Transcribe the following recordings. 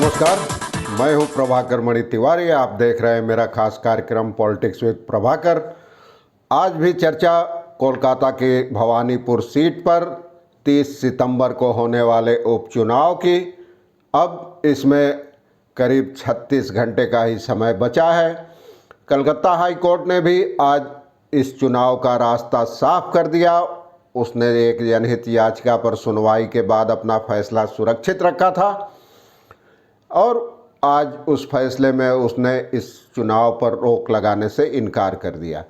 नमस्कार, मैं हूं प्रभाकर मणि तिवारी। आप देख रहे हैं मेरा खास कार्यक्रम पॉलिटिक्स विद प्रभाकर। आज भी चर्चा कोलकाता के भवानीपुर सीट पर 30 सितंबर को होने वाले उपचुनाव की। अब इसमें करीब 36 घंटे का ही समय बचा है। कलकत्ता हाई कोर्ट ने भी आज इस चुनाव का रास्ता साफ कर दिया। उसने एक जनहित याचिका पर सुनवाई के बाद अपना फैसला सुरक्षित रखा था और आज उस फैसले में उसने इस चुनाव पर रोक लगाने से इनकार कर दिया।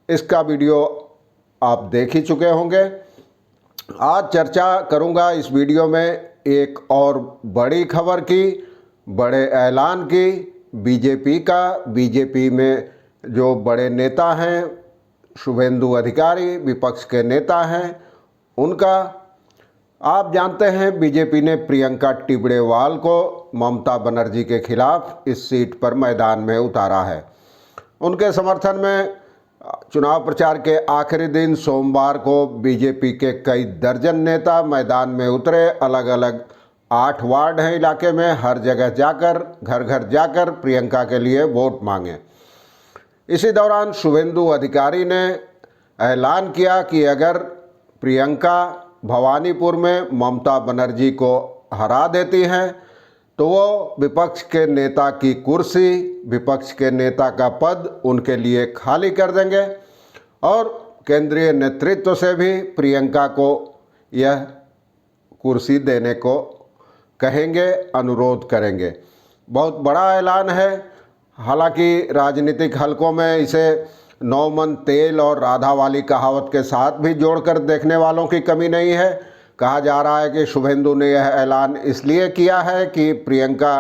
इसका वीडियो आप देख ही चुके होंगे। आज चर्चा करूंगा इस वीडियो में एक और बड़ी खबर की, बड़े ऐलान की बीजेपी का। बीजेपी में जो बड़े नेता हैं, शुभेंदु अधिकारी विपक्ष के नेता हैं, उनका। आप जानते हैं बीजेपी ने प्रियंका टिबड़ेवाल को ममता बनर्जी के खिलाफ इस सीट पर मैदान में उतारा है। उनके समर्थन में चुनाव प्रचार के आखिरी दिन सोमवार को बीजेपी के कई दर्जन नेता मैदान में उतरे। अलग अलग 8 वार्ड हैं इलाके में, हर जगह जाकर घर घर जाकर प्रियंका के लिए वोट मांगे। इसी दौरान शुभेंदु अधिकारी ने ऐलान किया कि अगर प्रियंका भवानीपुर में ममता बनर्जी को हरा देती हैं तो वो विपक्ष के नेता की कुर्सी, विपक्ष के नेता का पद उनके लिए खाली कर देंगे और केंद्रीय नेतृत्व से भी प्रियंका को यह कुर्सी देने को कहेंगे, अनुरोध करेंगे। बहुत बड़ा ऐलान है। हालांकि राजनीतिक हलकों में इसे 9 मन तेल और राधा वाली कहावत के साथ भी जोड़कर देखने वालों की कमी नहीं है। कहा जा रहा है कि शुभेंदु ने यह ऐलान इसलिए किया है कि प्रियंका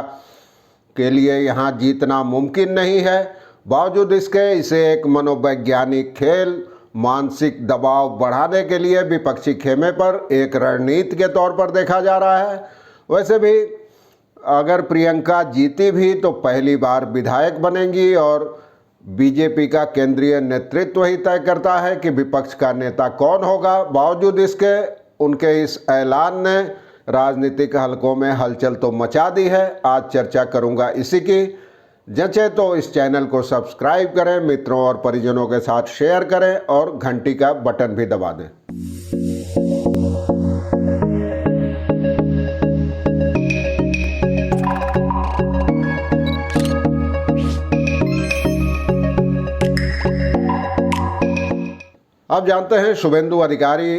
के लिए यहाँ जीतना मुमकिन नहीं है। बावजूद इसके इसे एक मनोवैज्ञानिक खेल, मानसिक दबाव बढ़ाने के लिए विपक्षी खेमे पर एक रणनीति के तौर पर देखा जा रहा है। वैसे भी अगर प्रियंका जीती भी तो पहली बार विधायक बनेंगी और बीजेपी का केंद्रीय नेतृत्व ही तय करता है कि विपक्ष का नेता कौन होगा। बावजूद इसके उनके इस ऐलान ने राजनीतिक हलकों में हलचल तो मचा दी है। आज चर्चा करूंगा इसी की। जचे तो इस चैनल को सब्सक्राइब करें, मित्रों और परिजनों के साथ शेयर करें और घंटी का बटन भी दबा दें। अब जानते हैं शुभेंदु अधिकारी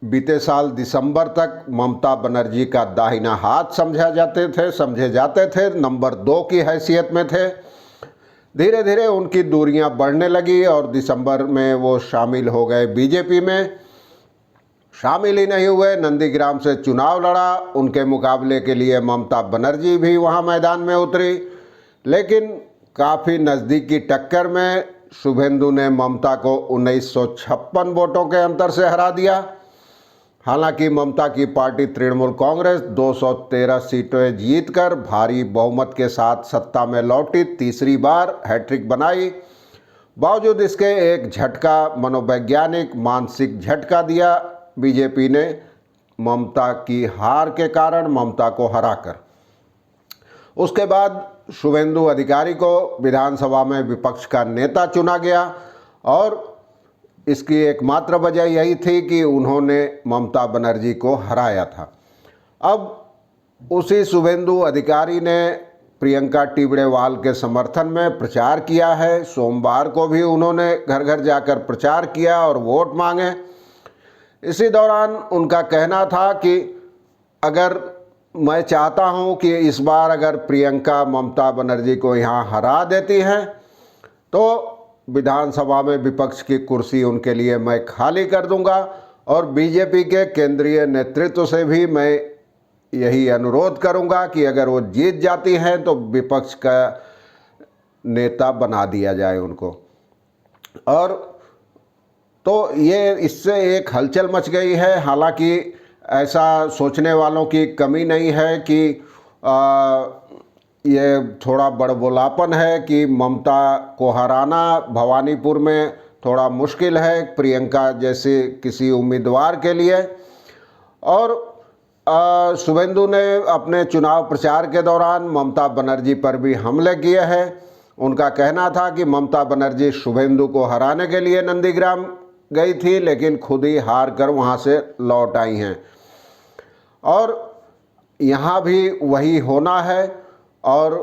बीते साल दिसंबर तक ममता बनर्जी का दाहिना हाथ समझे जाते थे, नंबर 2 की हैसियत में थे। धीरे धीरे उनकी दूरियां बढ़ने लगी और दिसंबर में वो शामिल हो गए बीजेपी में। शामिल ही नहीं हुए, नंदीग्राम से चुनाव लड़ा। उनके मुकाबले के लिए ममता बनर्जी भी वहां मैदान में उतरी, लेकिन काफ़ी नज़दीकी टक्कर में शुभेंदु ने ममता को 1956 वोटों के अंतर से हरा दिया। हालांकि ममता की पार्टी तृणमूल कांग्रेस 213 सीटें जीतकर भारी बहुमत के साथ सत्ता में लौटी, तीसरी बार हैट्रिक बनाई। बावजूद इसके एक झटका, मनोवैज्ञानिक मानसिक झटका दिया बीजेपी ने ममता की हार के कारण, ममता को हराकर। उसके बाद शुभेंदु अधिकारी को विधानसभा में विपक्ष का नेता चुना गया और इसकी एकमात्र वजह यही थी कि उन्होंने ममता बनर्जी को हराया था। अब उसी शुभेंदु अधिकारी ने प्रियंका टिबड़ेवाल के समर्थन में प्रचार किया है। सोमवार को भी उन्होंने घर घर जाकर प्रचार किया और वोट मांगे। इसी दौरान उनका कहना था कि अगर मैं चाहता हूं कि इस बार अगर प्रियंका ममता बनर्जी को यहां हरा देती हैं तो विधानसभा में विपक्ष की कुर्सी उनके लिए मैं खाली कर दूंगा और बीजेपी के केंद्रीय नेतृत्व से भी मैं यही अनुरोध करूंगा कि अगर वो जीत जाती हैं तो विपक्ष का नेता बना दिया जाए उनको। और तो ये इससे एक हलचल मच गई है। हालांकि ऐसा सोचने वालों की कमी नहीं है कि ये थोड़ा बड़बोलापन है कि ममता को हराना भवानीपुर में थोड़ा मुश्किल है प्रियंका जैसे किसी उम्मीदवार के लिए। और शुभेंदु ने अपने चुनाव प्रचार के दौरान ममता बनर्जी पर भी हमले किए हैं। उनका कहना था कि ममता बनर्जी शुभेंदु को हराने के लिए नंदीग्राम गई थी, लेकिन खुद ही हार कर वहाँ से लौट आई हैं और यहाँ भी वही होना है। और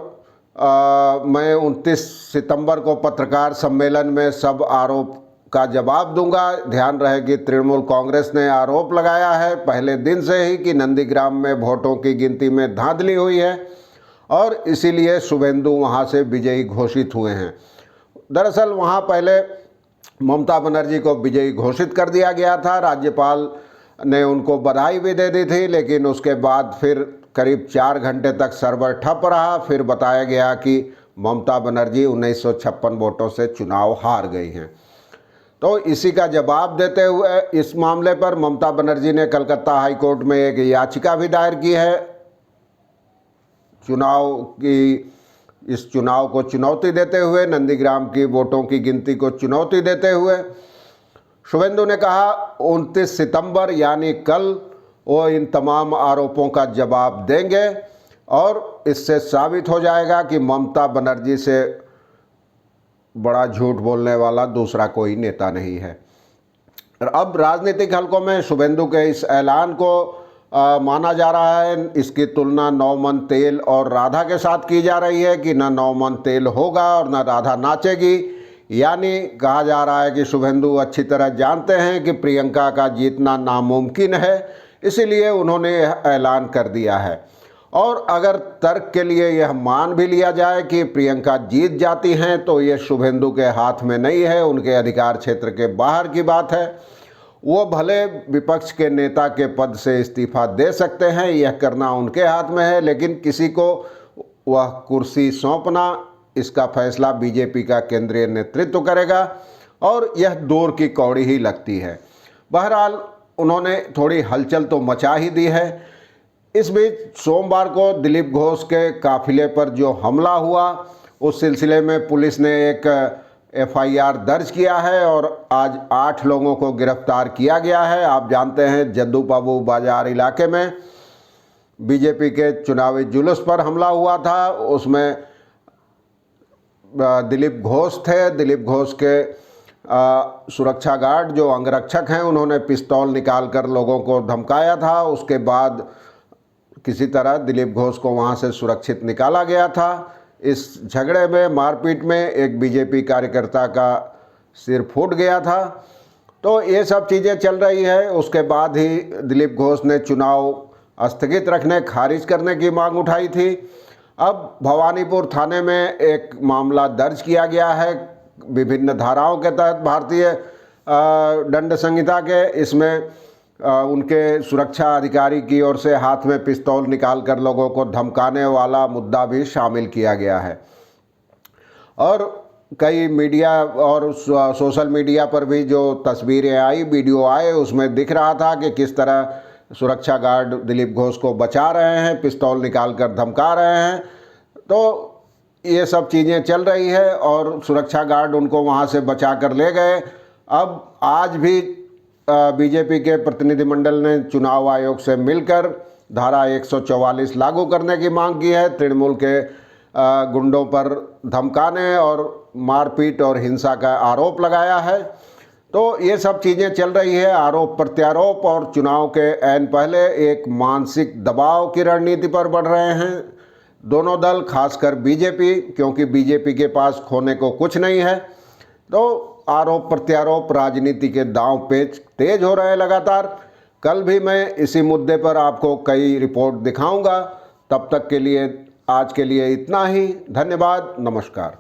मैं 29 सितंबर को पत्रकार सम्मेलन में सब आरोप का जवाब दूंगा। ध्यान रहे कि तृणमूल कांग्रेस ने आरोप लगाया है पहले दिन से ही कि नंदीग्राम में वोटों की गिनती में धांधली हुई है और इसीलिए शुभेंदु वहां से विजयी घोषित हुए हैं। दरअसल वहां पहले ममता बनर्जी को विजयी घोषित कर दिया गया था, राज्यपाल ने उनको बधाई भी दे दी थी, लेकिन उसके बाद फिर करीब 4 घंटे तक सर्वर ठप रहा। फिर बताया गया कि ममता बनर्जी 1956 वोटों से चुनाव हार गई हैं। तो इसी का जवाब देते हुए इस मामले पर ममता बनर्जी ने कलकत्ता हाई कोर्ट में एक याचिका भी दायर की है। इस चुनाव को चुनौती देते हुए, नंदीग्राम की वोटों की गिनती को चुनौती देते हुए शुभेंदु ने कहा 29 सितंबर यानी कल वो इन तमाम आरोपों का जवाब देंगे और इससे साबित हो जाएगा कि ममता बनर्जी से बड़ा झूठ बोलने वाला दूसरा कोई नेता नहीं है। और अब राजनीतिक हलकों में शुभेंदु के इस ऐलान को माना जा रहा है। इसकी तुलना 9 मन तेल और राधा के साथ की जा रही है कि न 9 मन तेल होगा और न राधा नाचेगी। यानी कहा जा रहा है कि शुभेंदु अच्छी तरह जानते हैं कि प्रियंका का जीतना नामुमकिन है, इसीलिए उन्होंने यह ऐलान कर दिया है। और अगर तर्क के लिए यह मान भी लिया जाए कि प्रियंका जीत जाती हैं तो ये शुभेंदु के हाथ में नहीं है, उनके अधिकार क्षेत्र के बाहर की बात है। वो भले विपक्ष के नेता के पद से इस्तीफा दे सकते हैं, यह करना उनके हाथ में है, लेकिन किसी को वह कुर्सी सौंपना, इसका फैसला बीजेपी का केंद्रीय नेतृत्व करेगा और यह दूर की कौड़ी ही लगती है। बहरहाल उन्होंने थोड़ी हलचल तो मचा ही दी है। इस बीच सोमवार को दिलीप घोष के काफिले पर जो हमला हुआ, उस सिलसिले में पुलिस ने एक FIR दर्ज किया है और आज 8 लोगों को गिरफ्तार किया गया है। आप जानते हैं जद्दू बाबू बाजार इलाके में बीजेपी के चुनावी जुलूस पर हमला हुआ था, उसमें दिलीप घोष थे। दिलीप घोष के सुरक्षा गार्ड जो अंगरक्षक हैं, उन्होंने पिस्तौल निकालकर लोगों को धमकाया था। उसके बाद किसी तरह दिलीप घोष को वहां से सुरक्षित निकाला गया था। इस झगड़े में, मारपीट में एक बीजेपी कार्यकर्ता का सिर फूट गया था। तो ये सब चीज़ें चल रही है। उसके बाद ही दिलीप घोष ने चुनाव स्थगित रखने, खारिज करने की मांग उठाई थी। अब भवानीपुर थाने में एक मामला दर्ज किया गया है विभिन्न धाराओं के तहत भारतीय दंड संहिता के। इसमें उनके सुरक्षा अधिकारी की ओर से हाथ में पिस्तौल निकालकर लोगों को धमकाने वाला मुद्दा भी शामिल किया गया है। और कई मीडिया और सोशल मीडिया पर भी जो तस्वीरें आई, वीडियो आए, उसमें दिख रहा था कि किस तरह सुरक्षा गार्ड दिलीप घोष को बचा रहे हैं, पिस्तौल निकालकर धमका रहे हैं। तो ये सब चीज़ें चल रही है और सुरक्षा गार्ड उनको वहाँ से बचा कर ले गए। अब आज भी बीजेपी के प्रतिनिधिमंडल ने चुनाव आयोग से मिलकर धारा 144 लागू करने की मांग की है। तृणमूल के गुंडों पर धमकाने और मारपीट और हिंसा का आरोप लगाया है। तो ये सब चीज़ें चल रही है, आरोप प्रत्यारोप, और चुनाव के ऐन पहले एक मानसिक दबाव की रणनीति पर बढ़ रहे हैं दोनों दल, खासकर बीजेपी, क्योंकि बीजेपी के पास खोने को कुछ नहीं है। तो आरोप प्रत्यारोप, राजनीति के दांव पेच तेज हो रहे हैं लगातार। कल भी मैं इसी मुद्दे पर आपको कई रिपोर्ट दिखाऊंगा। तब तक के लिए आज के लिए इतना ही। धन्यवाद, नमस्कार।